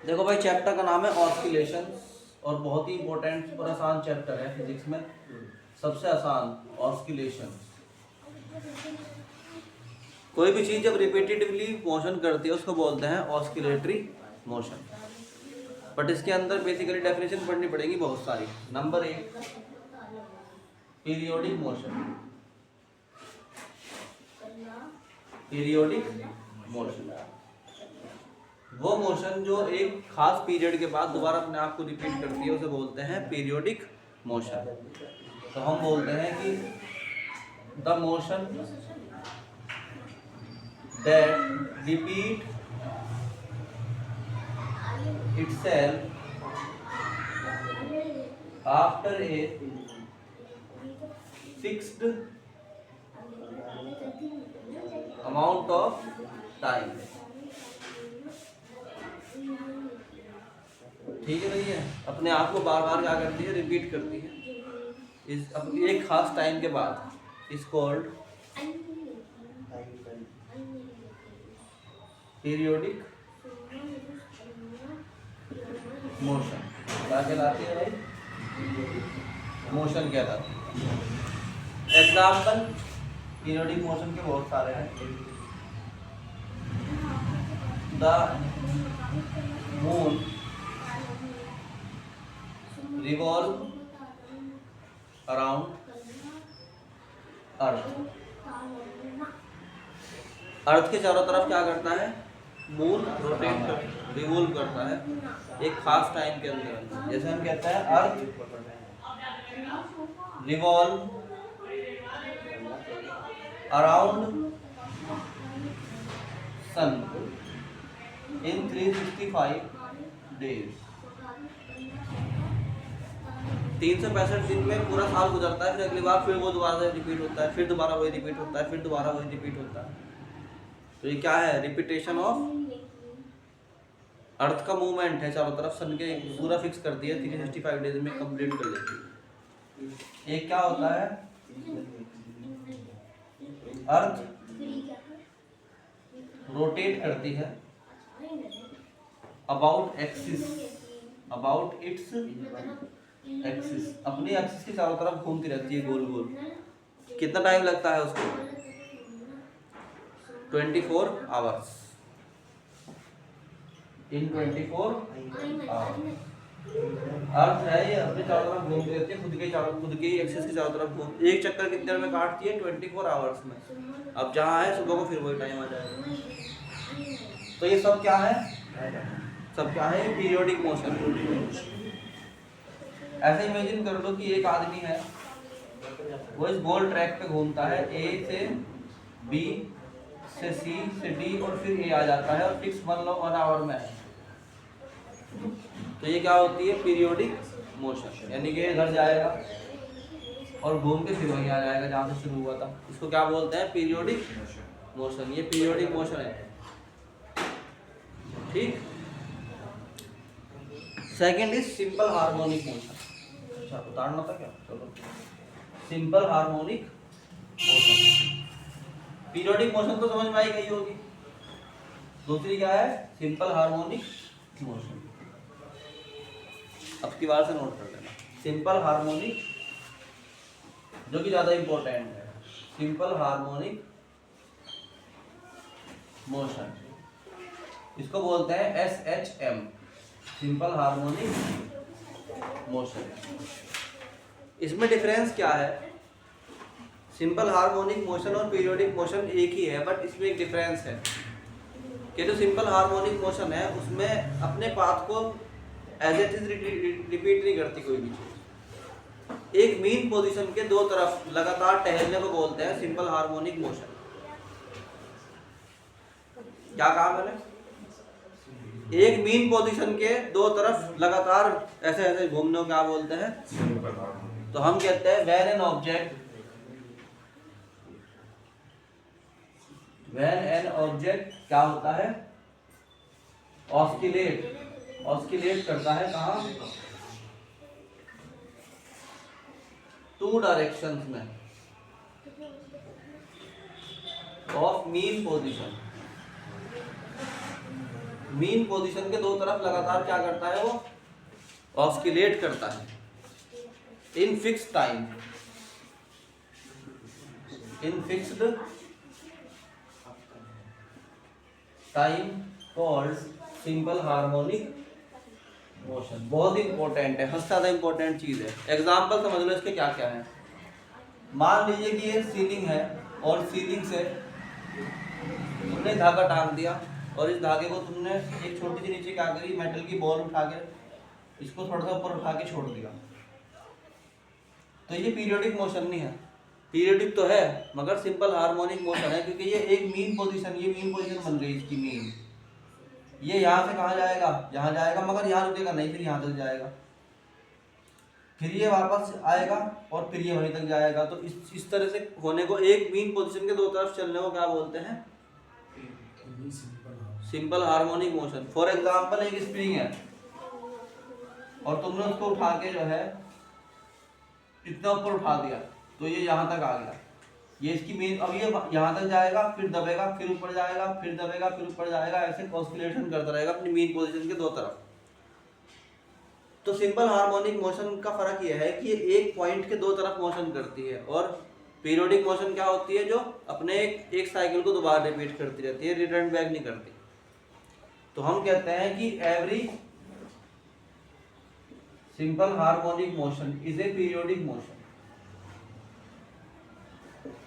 देखो भाई, चैप्टर का नाम है ऑस्किलेशन और बहुत ही इंपॉर्टेंट और आसान चैप्टर है फिजिक्स में, सबसे आसान ऑस्किलेशन। कोई भी चीज जब रिपीटेटिवली मोशन करती है उसको बोलते हैं ऑस्किलेटरी मोशन। बट इसके अंदर बेसिकली डेफिनेशन पढ़नी पड़ेगी बहुत सारी। Number 1, periodic motion. Periodic motion वो मोशन जो एक खास पीरियड के बाद दोबारा अपने आप को रिपीट करती है, उसे बोलते हैं पीरियोडिक मोशन। तो हम बोलते हैं कि the motion that repeat itself after a fixed amount of time। ठीक है भैया, अपने आप को बार बार क्या करती है, रिपीट करती है इस अपनी एक खास टाइम के बाद। Is called periodic motion. क्या कहलाती है भाई? मोशन कहलाती है। एग्जाम्पल पीरियोडिक मोशन के बहुत सारे हैं। द मून रिवॉल्व अराउंड अर्थ। अर्थ के चारों तरफ क्या करता है? मून रोटेट कर रिवॉल्व करता है एक खास टाइम के अंदर। जैसे हम कहते हैं अर्थ रिवॉल्व अराउंड सन इन 365 डेज। 365 दिन में पूरा साल गुजरता है, फिर अगली बार फिर वो दोबारा से रिपीट होता है, फिर दोबारा वही रिपीट होता है, फिर दोबारा वही रिपीट होता है। तो ये क्या है? रिपीटेशन ऑफ अर्थ का मूवमेंट है चारों तरफ सन के, पूरा फिक्स कर दिया 365 डेज में कंप्लीट कर लेती है। एक क्या होता है? अर्थ रोटेट करती है about axis, about its axis, अपनी एक्सिस के चारों तरफ घूमती रहती है गोल गोल। कितना टाइम लगता है उसको? 24 आवर्स। इन 24 आवर्स अर्थ है ये अपने चारों तरफ घूमती रहती है, खुद के एक्सिस के चारों तरफ घूम। एक चक्कर कितने देर में काटती है? 24 आवर्स में। अब जहाँ है सुबह को फिर वही टाइम आ जाएगा। तो ये सब क्या है? सब क्या है? Periodic motion. ऐसे इमेजिन कर लो कि एक आदमी है, वो इस गोल ट्रैक पे घूमता है, ए से बी से सी से डी और फिर ए आ जाता है और फिक्स 1 आवर में है। तो ये क्या होती है? Periodic motion. यानी कि घर जाएगा और घूम के फिर वहीं आ जाएगा जहाँ से शुरू हुआ था। इसको क्या बोलते हैं? Periodic motion. ये पीरियोडिक मोशन है। ठीक। Second is simple harmonic motion. अच्छा, उतारना था क्या? चलो, simple harmonic motion. Periodic motion तो समझ में आई गई होगी। दूसरी क्या है? Simple harmonic motion. अब की बार से नोट कर लेना, सिंपल हार्मोनिक, जो कि ज्यादा इंपॉर्टेंट है। सिंपल हार्मोनिक मोशन, इसको बोलते हैं SHM, सिंपल हार्मोनिक मोशन। इसमें डिफरेंस क्या है? सिंपल हार्मोनिक मोशन और पीरियोडिक मोशन एक ही है, बट इसमें एक डिफरेंस है कि जो सिंपल हार्मोनिक मोशन है उसमें अपने पाथ को एज इट इज रिपीट नहीं करती कोई भी चीज। एक मीन पोजीशन के दो तरफ लगातार टहलने को बोलते हैं सिंपल हार्मोनिक मोशन। क्या कहा मैंने? एक मीन पोजीशन के दो तरफ लगातार ऐसे ऐसे घूमने को क्या बोलते हैं? तो हम कहते हैं व्हेन एन ऑब्जेक्ट क्या होता है? ऑस्किलेट करता है। कहाँ? 2 डायरेक्शंस में of mean position. Mean position के दो तरफ लगातार क्या करता है, वो ऑस्किलेट करता है in fixed time, in fixed time called simple harmonic motion. बहुत इंपॉर्टेंट है, सबसे ज्यादा इंपॉर्टेंट चीज है। एग्जाम्पल समझ लो इसके क्या क्या है। मान लीजिए कि ये सीलिंग है और सीलिंग से तुमने धागा टांग दिया और इस धागे को तुमने एक छोटी सी नीचे क्या करी, मेटल की बॉल उठा के इसको थोड़ा सा ऊपर उठा के छोड़ दिया। तो ये पीरियोडिक मोशन नहीं है, पीरियोडिक तो है मगर सिंपल हार्मोनिक मोशन है, क्योंकि ये एक मीन पोजीशन, ये मीन पोजीशन बन गई इसकी मीन। ये यहाँ से कहाँ जाएगा, यहाँ जाएगा, मगर यहाँ रुकेगा नहीं, फिर यहाँ तक जाएगा, फिर ये वापस आएगा और फिर ये वहीं तक जाएगा। तो इस तरह से होने को, एक मीन पोजीशन के दो तरफ चलने को क्या बोलते हैं, simple harmonic motion. For example एक स्प्रिंग है और तुमने उसको उठा के जो है इतना ऊपर उठा दिया, तो ये यहाँ तक आ गया, ये इसकी मेन। अब ये यहाँ तक जाएगा, फिर दबेगा, फिर ऊपर जाएगा, फिर दबेगा, फिर ऊपर जाएगा, ऐसे ऑस्किलेशन करता रहेगा अपनी मेन पोजीशन के दो तरफ। तो सिंपल हार्मोनिक मोशन का फर्क यह है कि ये एक पॉइंट के दो तरफ मोशन करती है, और पीरियोडिक मोशन क्या होती है, जो अपने एक साइकिल को दोबारा रिपीट करती रहती है, रिटर्न बैक नहीं करती। तो हम कहते हैं कि every simple harmonic motion is a periodic motion.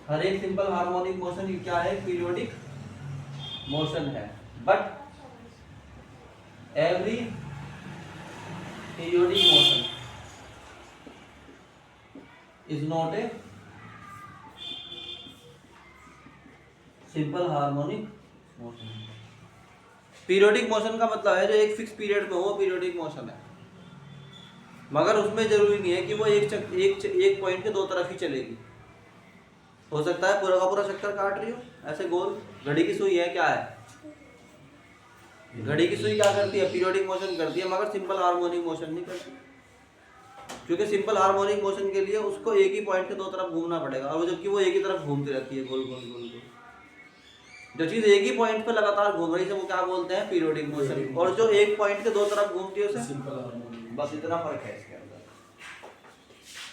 हर एक सिंपल हार्मोनिक मोशन क्या है, पीरियोडिक मोशन है। But every periodic motion is not a simple harmonic motion. Periodic motion का मतलब है जो एक फिक्स पीरियड में हो, पीरियोडिक मोशन है, मगर उसमें जरूरी नहीं है कि वो एक पॉइंट के दो तरफ ही चलेगी। हो सकता है पूरा का पूरा चक्कर काट रही हो ऐसे गोल। घड़ी की सुई है, क्या है, घड़ी की सुई क्या करती है, पीरियोडिक मोशन करती है, मगर सिंपल हार्मोनिक मोशन नहीं करती, क्योंकि सिंपल हार्मोनिक मोशन के लिए उसको एक ही पॉइंट के दो तरफ घूमना पड़ेगा, और जबकि वो एक ही तरफ घूमती रहती है, गोल गोल गोल गोल। जो चीज एक ही पॉइंट पे लगातार घूम रही है वो क्या बोलते हैं, पीरियोडिक मोशन। और जो एक पॉइंट के दो तरफ घूमती है उसे सिंपल हार्मोनिक। बस इतना फर्क है।